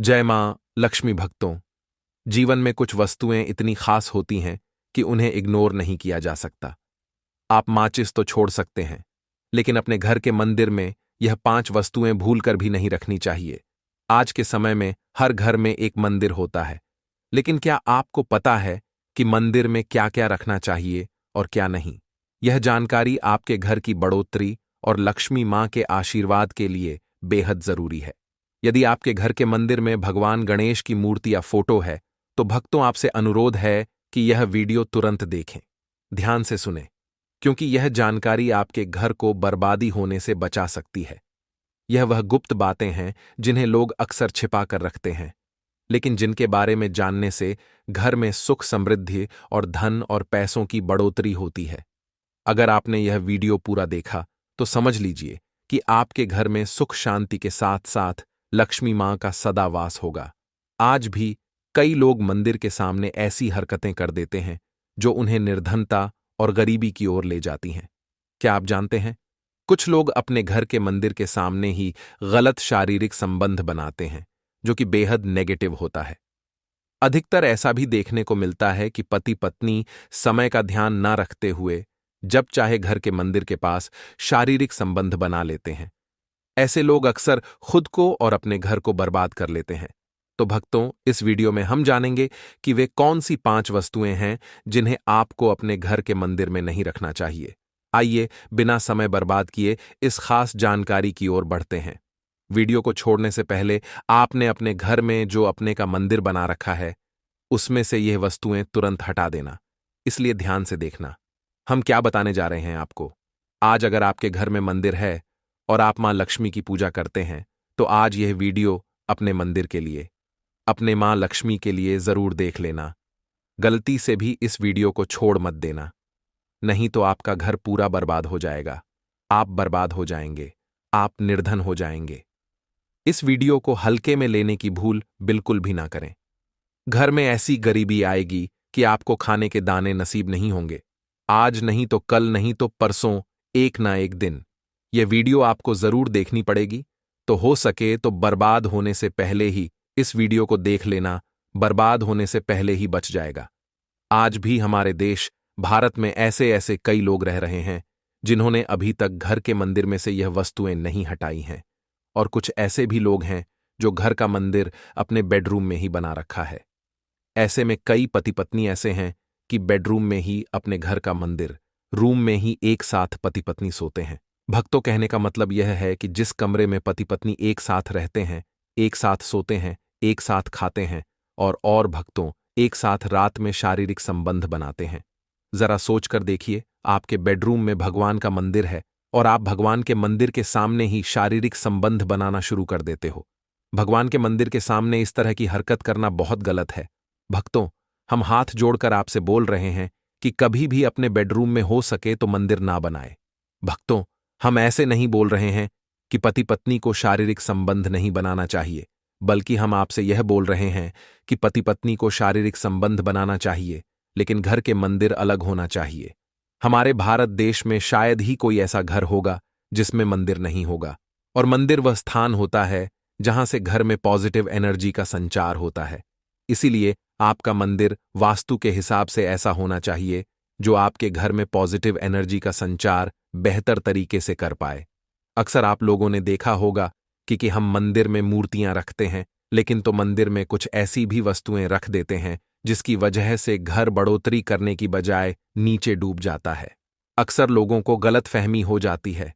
जय मां लक्ष्मी भक्तों। जीवन में कुछ वस्तुएं इतनी खास होती हैं कि उन्हें इग्नोर नहीं किया जा सकता। आप माचिस तो छोड़ सकते हैं, लेकिन अपने घर के मंदिर में यह 5 वस्तुएं भूलकर भी नहीं रखनी चाहिए। आज के समय में हर घर में एक मंदिर होता है, लेकिन क्या आपको पता है कि मंदिर में क्या क्या रखना चाहिए और क्या नहीं? यह जानकारी आपके घर की बढ़ोतरी और लक्ष्मी मां के आशीर्वाद के लिए बेहद जरूरी है। यदि आपके घर के मंदिर में भगवान गणेश की मूर्ति या फोटो है, तो भक्तों आपसे अनुरोध है कि यह वीडियो तुरंत देखें। ध्यान से सुनें, क्योंकि यह जानकारी आपके घर को बर्बादी होने से बचा सकती है। यह वह गुप्त बातें हैं जिन्हें लोग अक्सर छिपा कर रखते हैं, लेकिन जिनके बारे में जानने से घर में सुख, समृद्धि और धन और पैसों की बढ़ोतरी होती है। अगर आपने यह वीडियो पूरा देखा, तो समझ लीजिए कि आपके घर में सुख शांति के साथ साथ लक्ष्मी मां का सदा वास होगा। आज भी कई लोग मंदिर के सामने ऐसी हरकतें कर देते हैं जो उन्हें निर्धनता और गरीबी की ओर ले जाती हैं। क्या आप जानते हैं, कुछ लोग अपने घर के मंदिर के सामने ही गलत शारीरिक संबंध बनाते हैं, जो कि बेहद नेगेटिव होता है। अधिकतर ऐसा भी देखने को मिलता है कि पति पत्नी समय का ध्यान न रखते हुए जब चाहे घर के मंदिर के पास शारीरिक संबंध बना लेते हैं। ऐसे लोग अक्सर खुद को और अपने घर को बर्बाद कर लेते हैं। तो भक्तों, इस वीडियो में हम जानेंगे कि वे कौन सी 5 वस्तुएं हैं जिन्हें आपको अपने घर के मंदिर में नहीं रखना चाहिए। आइए बिना समय बर्बाद किए इस खास जानकारी की ओर बढ़ते हैं। वीडियो को छोड़ने से पहले आपने अपने घर में जो अपने का मंदिर बना रखा है, उसमें से यह वस्तुएं तुरंत हटा देना। इसलिए ध्यान से देखना, हम क्या बताने जा रहे हैं आपको। आज अगर आपके घर में मंदिर है और आप मां लक्ष्मी की पूजा करते हैं, तो आज यह वीडियो अपने मंदिर के लिए, अपने मां लक्ष्मी के लिए जरूर देख लेना। गलती से भी इस वीडियो को छोड़ मत देना, नहीं तो आपका घर पूरा बर्बाद हो जाएगा। आप बर्बाद हो जाएंगे, आप निर्धन हो जाएंगे। इस वीडियो को हल्के में लेने की भूल बिल्कुल भी ना करें। घर में ऐसी गरीबी आएगी कि आपको खाने के दाने नसीब नहीं होंगे। आज नहीं तो कल, नहीं तो परसों, एक ना एक दिन यह वीडियो आपको जरूर देखनी पड़ेगी। तो हो सके तो बर्बाद होने से पहले ही इस वीडियो को देख लेना, बर्बाद होने से पहले ही बच जाएगा। आज भी हमारे देश भारत में ऐसे ऐसे कई लोग रह रहे हैं जिन्होंने अभी तक घर के मंदिर में से यह वस्तुएं नहीं हटाई हैं, और कुछ ऐसे भी लोग हैं जो घर का मंदिर अपने बेडरूम में ही बना रखा है। ऐसे में कई पति पत्नी ऐसे हैं कि बेडरूम में ही अपने घर का मंदिर, रूम में ही एक साथ पति पत्नी सोते हैं। भक्तों, कहने का मतलब यह है कि जिस कमरे में पति पत्नी एक साथ रहते हैं, एक साथ सोते हैं, एक साथ खाते हैं और भक्तों, एक साथ रात में शारीरिक संबंध बनाते हैं। जरा सोचकर देखिए, आपके बेडरूम में भगवान का मंदिर है और आप भगवान के मंदिर के सामने ही शारीरिक संबंध बनाना शुरू कर देते हो। भगवान के मंदिर के सामने इस तरह की हरकत करना बहुत गलत है। भक्तों, हम हाथ जोड़कर आपसे बोल रहे हैं कि कभी भी अपने बेडरूम में हो सके तो मंदिर ना बनाए। भक्तों, हम ऐसे नहीं बोल रहे हैं कि पति पत्नी को शारीरिक संबंध नहीं बनाना चाहिए, बल्कि हम आपसे यह बोल रहे हैं कि पति पत्नी को शारीरिक संबंध बनाना चाहिए, लेकिन घर के मंदिर अलग होना चाहिए। हमारे भारत देश में शायद ही कोई ऐसा घर होगा जिसमें मंदिर नहीं होगा, और मंदिर वह स्थान होता है जहां से घर में पॉजिटिव एनर्जी का संचार होता है। इसीलिए आपका मंदिर वास्तु के हिसाब से ऐसा होना चाहिए जो आपके घर में पॉजिटिव एनर्जी का संचार बेहतर तरीके से कर पाए। अक्सर आप लोगों ने देखा होगा कि हम मंदिर में मूर्तियां रखते हैं, लेकिन तो मंदिर में कुछ ऐसी भी वस्तुएं रख देते हैं जिसकी वजह से घर बढ़ोतरी करने की बजाय नीचे डूब जाता है। अक्सर लोगों को गलतफहमी हो जाती है।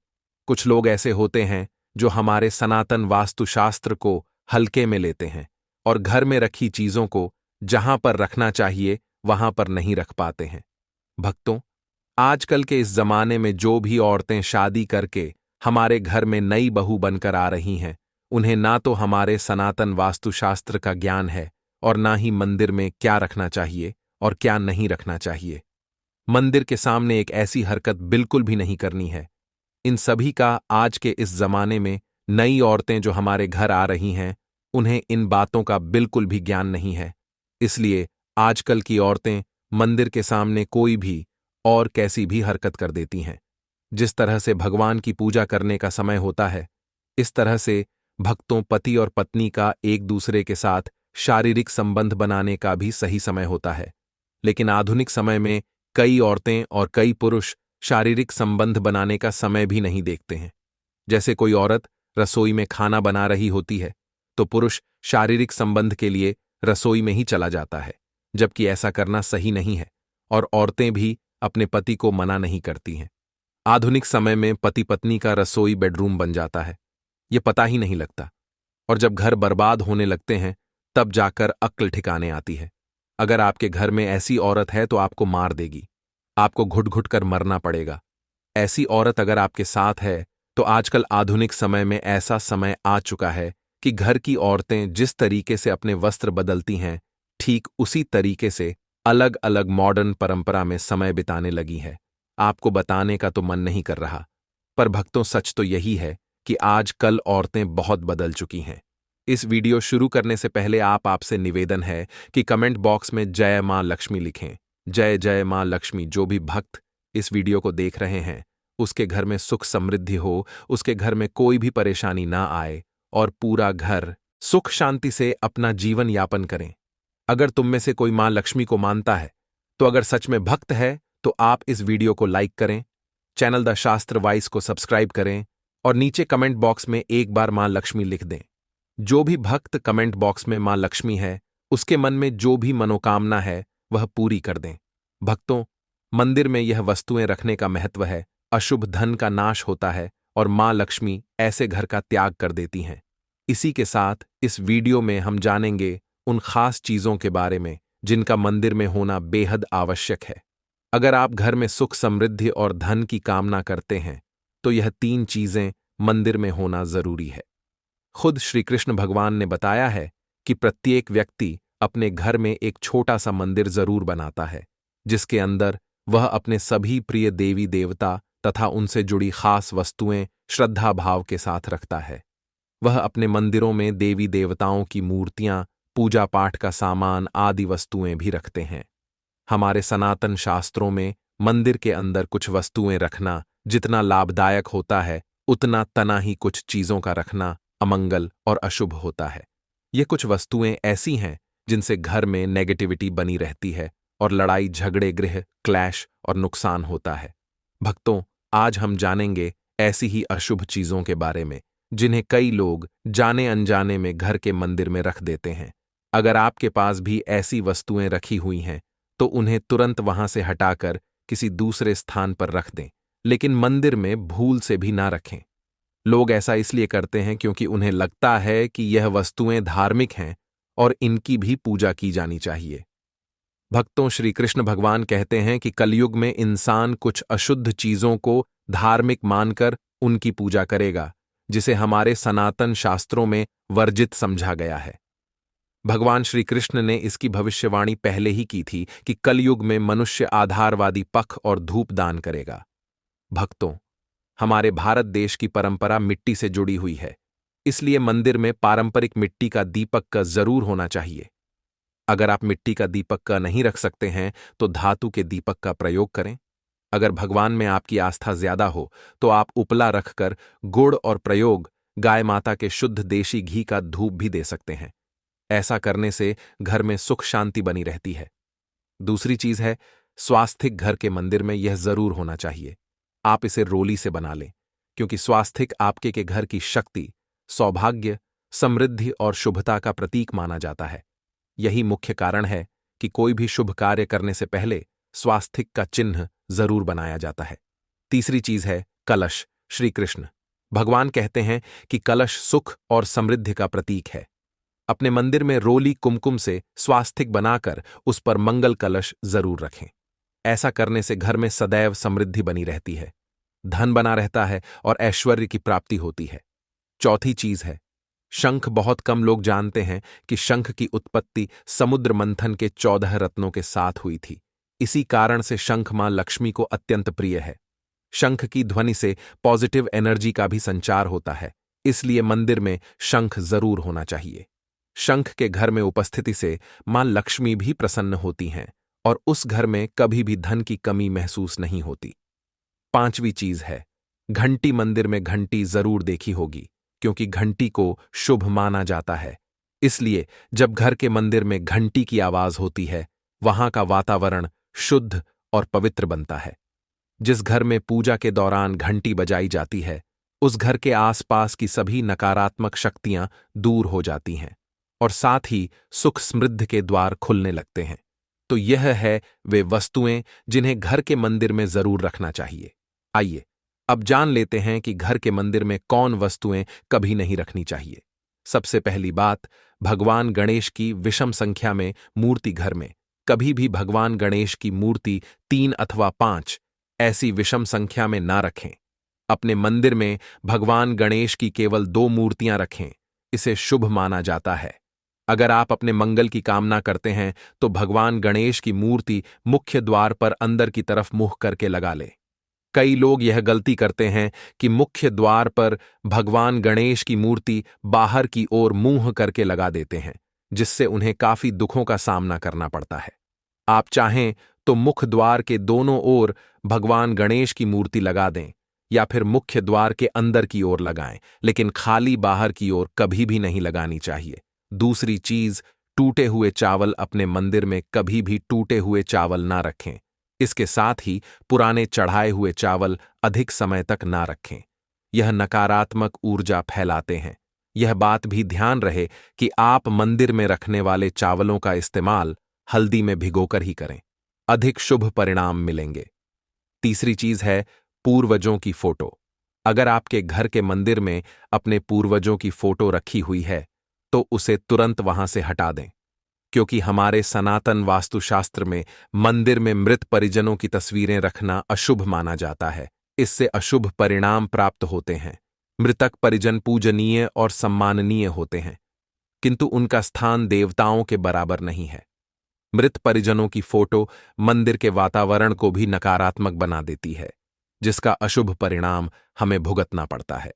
कुछ लोग ऐसे होते हैं जो हमारे सनातन वास्तुशास्त्र को हल्के में लेते हैं और घर में रखी चीजों को जहां पर रखना चाहिए वहां पर नहीं रख पाते हैं। भक्तों, आजकल के इस जमाने में जो भी औरतें शादी करके हमारे घर में नई बहू बनकर आ रही हैं, उन्हें ना तो हमारे सनातन वास्तुशास्त्र का ज्ञान है और ना ही मंदिर में क्या रखना चाहिए और क्या नहीं रखना चाहिए। मंदिर के सामने एक ऐसी हरकत बिल्कुल भी नहीं करनी है। इन सभी का आज के इस जमाने में नई औरतें जो हमारे घर आ रही हैं, उन्हें इन बातों का बिल्कुल भी ज्ञान नहीं है। इसलिए आजकल की औरतें मंदिर के सामने कोई भी और कैसी भी हरकत कर देती हैं। जिस तरह से भगवान की पूजा करने का समय होता है, इस तरह से भक्तों, पति और पत्नी का एक दूसरे के साथ शारीरिक संबंध बनाने का भी सही समय होता है, लेकिन आधुनिक समय में कई औरतें और कई पुरुष शारीरिक संबंध बनाने का समय भी नहीं देखते हैं। जैसे कोई औरत रसोई में खाना बना रही होती है तो पुरुष शारीरिक संबंध के लिए रसोई में ही चला जाता है, जबकि ऐसा करना सही नहीं है और औरतें भी अपने पति को मना नहीं करती हैं। आधुनिक समय में पति पत्नी का रसोई बेडरूम बन जाता है, ये पता ही नहीं लगता, और जब घर बर्बाद होने लगते हैं तब जाकर अक्ल ठिकाने आती है। अगर आपके घर में ऐसी औरत है तो आपको मार देगी, आपको घुट घुट कर मरना पड़ेगा। ऐसी औरत अगर आपके साथ है तो आजकल आधुनिक समय में ऐसा समय आ चुका है कि घर की औरतें जिस तरीके से अपने वस्त्र बदलती हैं, ठीक उसी तरीके से अलग अलग मॉडर्न परंपरा में समय बिताने लगी है। आपको बताने का तो मन नहीं कर रहा, पर भक्तों सच तो यही है कि आजकल औरतें बहुत बदल चुकी हैं। इस वीडियो शुरू करने से पहले आपसे निवेदन है कि कमेंट बॉक्स में जय मां लक्ष्मी लिखें। जय जय मां लक्ष्मी। जो भी भक्त इस वीडियो को देख रहे हैं उसके घर में सुख समृद्धि हो, उसके घर में कोई भी परेशानी ना आए और पूरा घर सुख शांति से अपना जीवन यापन करें। अगर तुम में से कोई मां लक्ष्मी को मानता है तो अगर सच में भक्त है तो आप इस वीडियो को लाइक करें, चैनल द शास्त्र वाइस को सब्सक्राइब करें और नीचे कमेंट बॉक्स में एक बार मां लक्ष्मी लिख दें। जो भी भक्त कमेंट बॉक्स में मां लक्ष्मी है उसके मन में जो भी मनोकामना है वह पूरी कर दें। भक्तों, मंदिर में यह वस्तुएं रखने का महत्व है। अशुभ धन का नाश होता है और मां लक्ष्मी ऐसे घर का त्याग कर देती हैं। इसी के साथ इस वीडियो में हम जानेंगे उन खास चीजों के बारे में जिनका मंदिर में होना बेहद आवश्यक है। अगर आप घर में सुख समृद्धि और धन की कामना करते हैं तो यह 3 चीजें मंदिर में होना जरूरी है। खुद श्री कृष्ण भगवान ने बताया है कि प्रत्येक व्यक्ति अपने घर में एक छोटा सा मंदिर जरूर बनाता है, जिसके अंदर वह अपने सभी प्रिय देवी देवता तथा उनसे जुड़ी खास वस्तुएं श्रद्धा भाव के साथ रखता है। वह अपने मंदिरों में देवी देवताओं की मूर्तियां, पूजा पाठ का सामान आदि वस्तुएं भी रखते हैं। हमारे सनातन शास्त्रों में मंदिर के अंदर कुछ वस्तुएं रखना जितना लाभदायक होता है उतना तना ही कुछ चीजों का रखना अमंगल और अशुभ होता है। ये कुछ वस्तुएं ऐसी हैं जिनसे घर में नेगेटिविटी बनी रहती है और लड़ाई झगड़े गृह क्लैश और नुकसान होता है। भक्तों, आज हम जानेंगे ऐसी ही अशुभ चीजों के बारे में जिन्हें कई लोग जाने अनजाने में घर के मंदिर में रख देते हैं। अगर आपके पास भी ऐसी वस्तुएं रखी हुई हैं तो उन्हें तुरंत वहां से हटाकर किसी दूसरे स्थान पर रख दें, लेकिन मंदिर में भूल से भी ना रखें। लोग ऐसा इसलिए करते हैं क्योंकि उन्हें लगता है कि यह वस्तुएं धार्मिक हैं और इनकी भी पूजा की जानी चाहिए। भक्तों, श्री कृष्ण भगवान कहते हैं कि कलयुग में इंसान कुछ अशुद्ध चीजों को धार्मिक मानकर उनकी पूजा करेगा, जिसे हमारे सनातन शास्त्रों में वर्जित समझा गया है। भगवान श्री कृष्ण ने इसकी भविष्यवाणी पहले ही की थी कि कलयुग में मनुष्य आधारवादी पख और धूप दान करेगा। भक्तों, हमारे भारत देश की परंपरा मिट्टी से जुड़ी हुई है, इसलिए मंदिर में पारंपरिक मिट्टी का दीपक का जरूर होना चाहिए। अगर आप मिट्टी का दीपक का नहीं रख सकते हैं तो धातु के दीपक का प्रयोग करें। अगर भगवान में आपकी आस्था ज्यादा हो तो आप उपला रखकर गुड़ और प्रयोग गाय माता के शुद्ध देशी घी का धूप भी दे सकते हैं। ऐसा करने से घर में सुख शांति बनी रहती है। दूसरी चीज है, स्वास्थिक घर के मंदिर में यह जरूर होना चाहिए। आप इसे रोली से बना लें, क्योंकि स्वास्थिक आपके के घर की शक्ति, सौभाग्य, समृद्धि और शुभता का प्रतीक माना जाता है। यही मुख्य कारण है कि कोई भी शुभ कार्य करने से पहले स्वास्थिक का चिन्ह जरूर बनाया जाता है। तीसरी चीज है कलश। श्री कृष्ण भगवान कहते हैं कि कलश सुख और समृद्धि का प्रतीक है। अपने मंदिर में रोली कुमकुम से स्वास्थिक बनाकर उस पर मंगल कलश जरूर रखें। ऐसा करने से घर में सदैव समृद्धि बनी रहती है, धन बना रहता है और ऐश्वर्य की प्राप्ति होती है। चौथी चीज है शंख। बहुत कम लोग जानते हैं कि शंख की उत्पत्ति समुद्र मंथन के 14 रत्नों के साथ हुई थी। इसी कारण से शंख मां लक्ष्मी को अत्यंत प्रिय है। शंख की ध्वनि से पॉजिटिव एनर्जी का भी संचार होता है, इसलिए मंदिर में शंख जरूर होना चाहिए। शंख के घर में उपस्थिति से मां लक्ष्मी भी प्रसन्न होती हैं और उस घर में कभी भी धन की कमी महसूस नहीं होती। पांचवी चीज है घंटी। मंदिर में घंटी जरूर देखी होगी। क्योंकि घंटी को शुभ माना जाता है। इसलिए जब घर के मंदिर में घंटी की आवाज होती है, वहां का वातावरण शुद्ध और पवित्र बनता है। जिस घर में पूजा के दौरान घंटी बजाई जाती है, उस घर के आसपास की सभी नकारात्मक शक्तियां दूर हो जाती हैं और साथ ही सुख समृद्धि के द्वार खुलने लगते हैं। तो यह है वे वस्तुएं जिन्हें घर के मंदिर में जरूर रखना चाहिए। आइए अब जान लेते हैं कि घर के मंदिर में कौन वस्तुएं कभी नहीं रखनी चाहिए। सबसे पहली बात, भगवान गणेश की विषम संख्या में मूर्ति घर में कभी भी भगवान गणेश की मूर्ति 3 अथवा 5 ऐसी विषम संख्या में ना रखें। अपने मंदिर में भगवान गणेश की केवल 2 मूर्तियां रखें, इसे शुभ माना जाता है। अगर आप अपने मंगल की कामना करते हैं तो भगवान गणेश की मूर्ति मुख्य द्वार पर अंदर की तरफ मुंह करके लगा लें। कई लोग यह गलती करते हैं कि मुख्य द्वार पर भगवान गणेश की मूर्ति बाहर की ओर मुंह करके लगा देते हैं, जिससे उन्हें काफी दुखों का सामना करना पड़ता है। आप चाहें तो मुख्य द्वार के दोनों ओर भगवान गणेश की मूर्ति लगा दें या फिर मुख्य द्वार के अंदर की ओर लगाएं, लेकिन खाली बाहर की ओर कभी भी नहीं लगानी चाहिए। दूसरी चीज, टूटे हुए चावल अपने मंदिर में कभी भी टूटे हुए चावल ना रखें। इसके साथ ही पुराने चढ़ाए हुए चावल अधिक समय तक ना रखें। यह नकारात्मक ऊर्जा फैलाते हैं। यह बात भी ध्यान रहे कि आप मंदिर में रखने वाले चावलों का इस्तेमाल हल्दी में भिगोकर ही करें, अधिक शुभ परिणाम मिलेंगे। तीसरी चीज है पूर्वजों की फोटो। अगर आपके घर के मंदिर में अपने पूर्वजों की फोटो रखी हुई है तो उसे तुरंत वहां से हटा दें, क्योंकि हमारे सनातन वास्तुशास्त्र में मंदिर में मृत परिजनों की तस्वीरें रखना अशुभ माना जाता है। इससे अशुभ परिणाम प्राप्त होते हैं। मृतक परिजन पूजनीय और सम्माननीय होते हैं, किंतु उनका स्थान देवताओं के बराबर नहीं है। मृत परिजनों की फोटो मंदिर के वातावरण को भी नकारात्मक बना देती है, जिसका अशुभ परिणाम हमें भुगतना पड़ता है।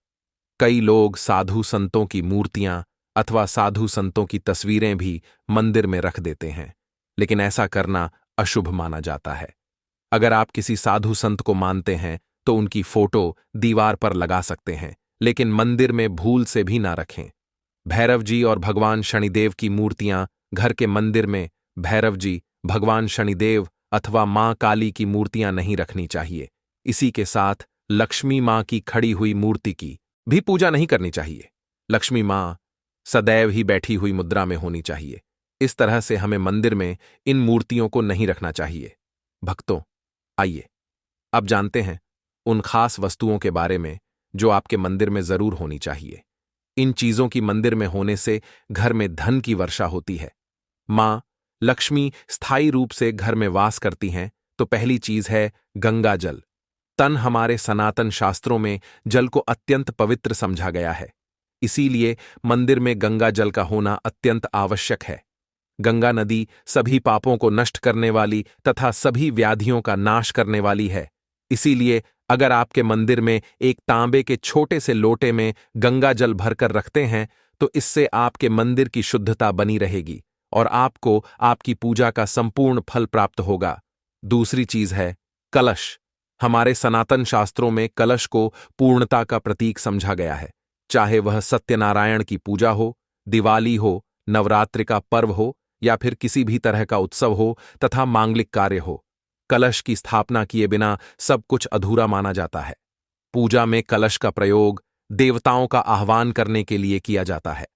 कई लोग साधु संतों की मूर्तियां अथवा साधु संतों की तस्वीरें भी मंदिर में रख देते हैं, लेकिन ऐसा करना अशुभ माना जाता है। अगर आप किसी साधु संत को मानते हैं तो उनकी फोटो दीवार पर लगा सकते हैं, लेकिन मंदिर में भूल से भी ना रखें। भैरव जी और भगवान शनिदेव की मूर्तियां घर के मंदिर में भैरव जी, भगवान शनिदेव अथवा मां काली की मूर्तियां नहीं रखनी चाहिए। इसी के साथ लक्ष्मी मां की खड़ी हुई मूर्ति की भी पूजा नहीं करनी चाहिए। लक्ष्मी मां सदैव ही बैठी हुई मुद्रा में होनी चाहिए। इस तरह से हमें मंदिर में इन मूर्तियों को नहीं रखना चाहिए। भक्तों, आइए अब जानते हैं उन खास वस्तुओं के बारे में जो आपके मंदिर में जरूर होनी चाहिए। इन चीजों की मंदिर में होने से घर में धन की वर्षा होती है। मां लक्ष्मी स्थायी रूप से घर में वास करती हैं, तो पहली चीज है गंगा जल। तन हमारे सनातन शास्त्रों में जल को अत्यंत पवित्र समझा गया है, इसीलिए मंदिर में गंगा जल का होना अत्यंत आवश्यक है। गंगा नदी सभी पापों को नष्ट करने वाली तथा सभी व्याधियों का नाश करने वाली है। इसीलिए अगर आपके मंदिर में एक तांबे के छोटे से लोटे में गंगा जल भरकर रखते हैं तो इससे आपके मंदिर की शुद्धता बनी रहेगी और आपको आपकी पूजा का संपूर्ण फल प्राप्त होगा। दूसरी चीज है कलश। हमारे सनातन शास्त्रों में कलश को पूर्णता का प्रतीक समझा गया है। चाहे वह सत्यनारायण की पूजा हो, दिवाली हो, नवरात्रि का पर्व हो या फिर किसी भी तरह का उत्सव हो तथा मांगलिक कार्य हो, कलश की स्थापना किए बिना सब कुछ अधूरा माना जाता है। पूजा में कलश का प्रयोग देवताओं का आह्वान करने के लिए किया जाता है।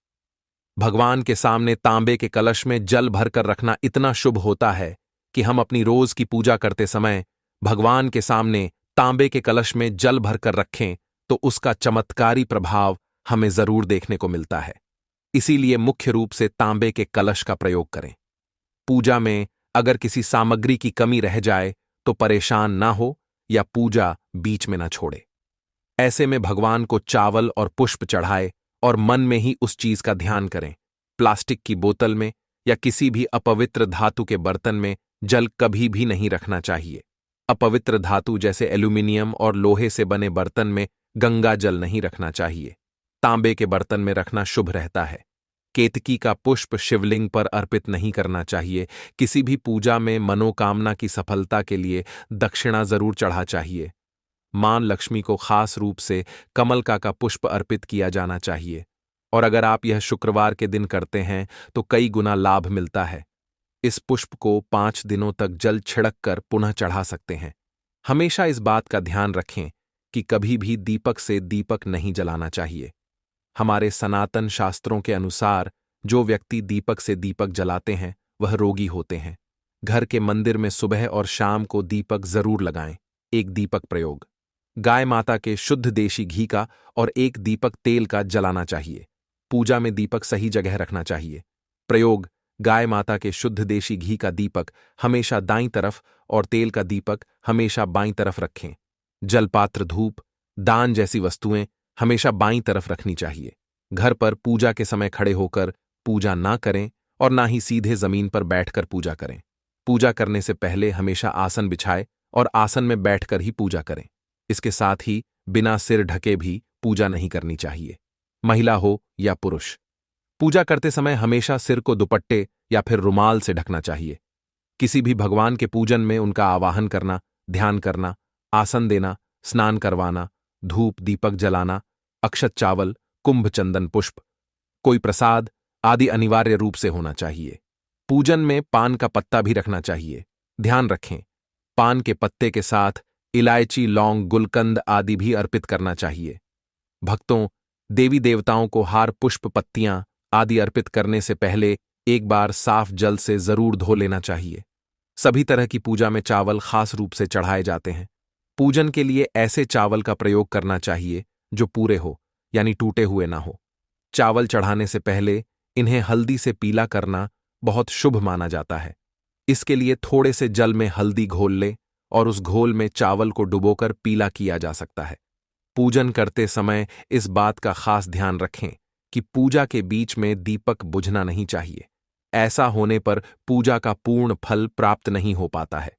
भगवान के सामने तांबे के कलश में जल भरकर रखना इतना शुभ होता है कि हम अपनी रोज की पूजा करते समय भगवान के सामने तांबे के कलश में जल भरकर रखें तो उसका चमत्कारी प्रभाव हमें जरूर देखने को मिलता है। इसीलिए मुख्य रूप से तांबे के कलश का प्रयोग करें। पूजा में अगर किसी सामग्री की कमी रह जाए तो परेशान ना हो या पूजा बीच में ना छोड़े। ऐसे में भगवान को चावल और पुष्प चढ़ाए और मन में ही उस चीज का ध्यान करें। प्लास्टिक की बोतल में या किसी भी अपवित्र धातु के बर्तन में जल कभी भी नहीं रखना चाहिए। अपवित्र धातु जैसे एल्यूमिनियम और लोहे से बने बर्तन में गंगा जल नहीं रखना चाहिए। तांबे के बर्तन में रखना शुभ रहता है। केतकी का पुष्प शिवलिंग पर अर्पित नहीं करना चाहिए। किसी भी पूजा में मनोकामना की सफलता के लिए दक्षिणा जरूर चढ़ा चाहिए। मां लक्ष्मी को खास रूप से कमल का पुष्प अर्पित किया जाना चाहिए, और अगर आप यह शुक्रवार के दिन करते हैं तो कई गुना लाभ मिलता है। इस पुष्प को 5 दिनों तक जल छिड़क कर पुनः चढ़ा सकते हैं। हमेशा इस बात का ध्यान रखें कि कभी भी दीपक से दीपक नहीं जलाना चाहिए। हमारे सनातन शास्त्रों के अनुसार जो व्यक्ति दीपक से दीपक जलाते हैं वह रोगी होते हैं। घर के मंदिर में सुबह और शाम को दीपक जरूर लगाएं। एक दीपक प्रयोग गाय माता के शुद्ध देशी घी का और एक दीपक तेल का जलाना चाहिए। पूजा में दीपक सही जगह रखना चाहिए। प्रयोग गाय माता के शुद्ध देशी घी का दीपक हमेशा दाईं तरफ और तेल का दीपक हमेशा बाईं तरफ रखें। जलपात्र, धूप, दान जैसी वस्तुएं हमेशा बाईं तरफ रखनी चाहिए। घर पर पूजा के समय खड़े होकर पूजा ना करें और ना ही सीधे जमीन पर बैठकर पूजा करें। पूजा करने से पहले हमेशा आसन बिछाए और आसन में बैठकर ही पूजा करें। इसके साथ ही बिना सिर ढके भी पूजा नहीं करनी चाहिए, महिला हो या पुरुष। पूजा करते समय हमेशा सिर को दुपट्टे या फिर रुमाल से ढकना चाहिए। किसी भी भगवान के पूजन में उनका आवाहन करना, ध्यान करना, आसन देना, स्नान करवाना, धूप दीपक जलाना, अक्षत चावल, कुंभ चंदन पुष्प, कोई प्रसाद आदि अनिवार्य रूप से होना चाहिए। पूजन में पान का पत्ता भी रखना चाहिए। ध्यान रखें, पान के पत्ते के साथ इलायची, लौंग, गुलकंद आदि भी अर्पित करना चाहिए। भक्तों, देवी देवताओं को हार, पुष्प, पत्तियां आदि अर्पित करने से पहले एक बार साफ जल से जरूर धो लेना चाहिए। सभी तरह की पूजा में चावल खास रूप से चढ़ाए जाते हैं। पूजन के लिए ऐसे चावल का प्रयोग करना चाहिए जो पूरे हो, यानी टूटे हुए ना हो। चावल चढ़ाने से पहले इन्हें हल्दी से पीला करना बहुत शुभ माना जाता है। इसके लिए थोड़े से जल में हल्दी घोल ले और उस घोल में चावल को डुबोकर पीला किया जा सकता है। पूजन करते समय इस बात का खास ध्यान रखें कि पूजा के बीच में दीपक बुझना नहीं चाहिए। ऐसा होने पर पूजा का पूर्ण फल प्राप्त नहीं हो पाता है।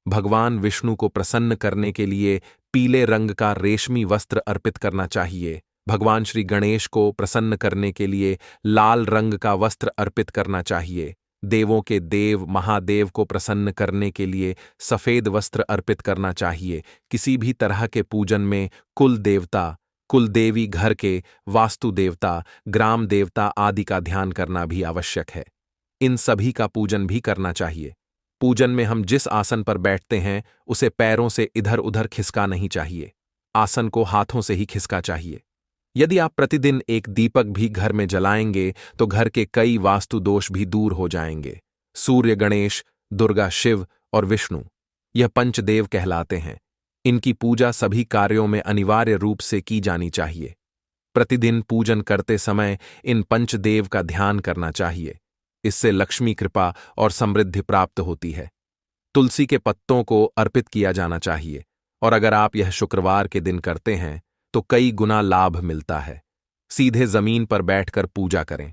भगवान विष्णु को प्रसन्न करने के लिए पीले रंग का रेशमी वस्त्र अर्पित करना चाहिए। भगवान श्री गणेश को प्रसन्न करने के लिए लाल रंग का वस्त्र अर्पित करना चाहिए। देवों के देव महादेव को प्रसन्न करने के लिए सफेद वस्त्र अर्पित करना चाहिए। किसी भी तरह के पूजन में कुल देवता, कुल देवी, घर के वास्तु देवता, ग्राम देवता आदि का ध्यान करना भी आवश्यक है। इन सभी का पूजन भी करना चाहिए। पूजन में हम जिस आसन पर बैठते हैं उसे पैरों से इधर उधर खिसका नहीं चाहिए। आसन को हाथों से ही खिसका चाहिए। यदि आप प्रतिदिन एक दीपक भी घर में जलाएंगे तो घर के कई वास्तु दोष भी दूर हो जाएंगे। सूर्य, गणेश, दुर्गा, शिव और विष्णु यह पंचदेव कहलाते हैं। इनकी पूजा सभी कार्यों में अनिवार्य रूप से की जानी चाहिए। प्रतिदिन पूजन करते समय इन पंचदेव का ध्यान करना चाहिए। इससे लक्ष्मी कृपा और समृद्धि प्राप्त होती है। तुलसी के पत्तों को अर्पित किया जाना चाहिए, और अगर आप यह शुक्रवार के दिन करते हैं तो कई गुना लाभ मिलता है। सीधे जमीन पर बैठकर पूजा करें।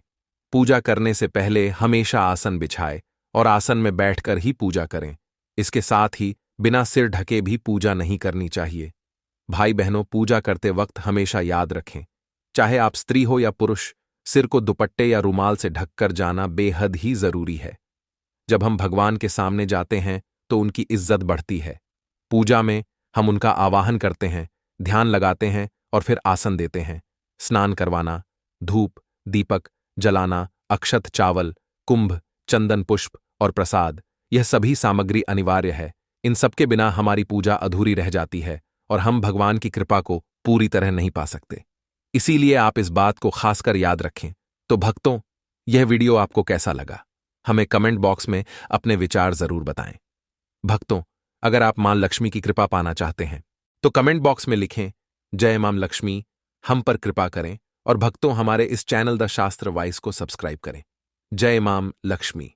पूजा करने से पहले हमेशा आसन बिछाए और आसन में बैठकर ही पूजा करें। इसके साथ ही बिना सिर ढके भी पूजा नहीं करनी चाहिए। भाई बहनों, पूजा करते वक्त हमेशा याद रखें, चाहे आप स्त्री हो या पुरुष, सिर को दुपट्टे या रुमाल से ढककर जाना बेहद ही जरूरी है। जब हम भगवान के सामने जाते हैं तो उनकी इज्जत बढ़ती है। पूजा में हम उनका आवाहन करते हैं, ध्यान लगाते हैं और फिर आसन देते हैं। स्नान करवाना, धूप दीपक जलाना, अक्षत चावल, कुंभ चंदन पुष्प और प्रसाद, यह सभी सामग्री अनिवार्य है। इन सबके बिना हमारी पूजा अधूरी रह जाती है और हम भगवान की कृपा को पूरी तरह नहीं पा सकते। इसीलिए आप इस बात को खासकर याद रखें। तो भक्तों, यह वीडियो आपको कैसा लगा, हमें कमेंट बॉक्स में अपने विचार जरूर बताएं। भक्तों, अगर आप मां लक्ष्मी की कृपा पाना चाहते हैं तो कमेंट बॉक्स में लिखें, जय मां लक्ष्मी, हम पर कृपा करें। और भक्तों, हमारे इस चैनल द शास्त्र वाइस को सब्सक्राइब करें। जय मां लक्ष्मी।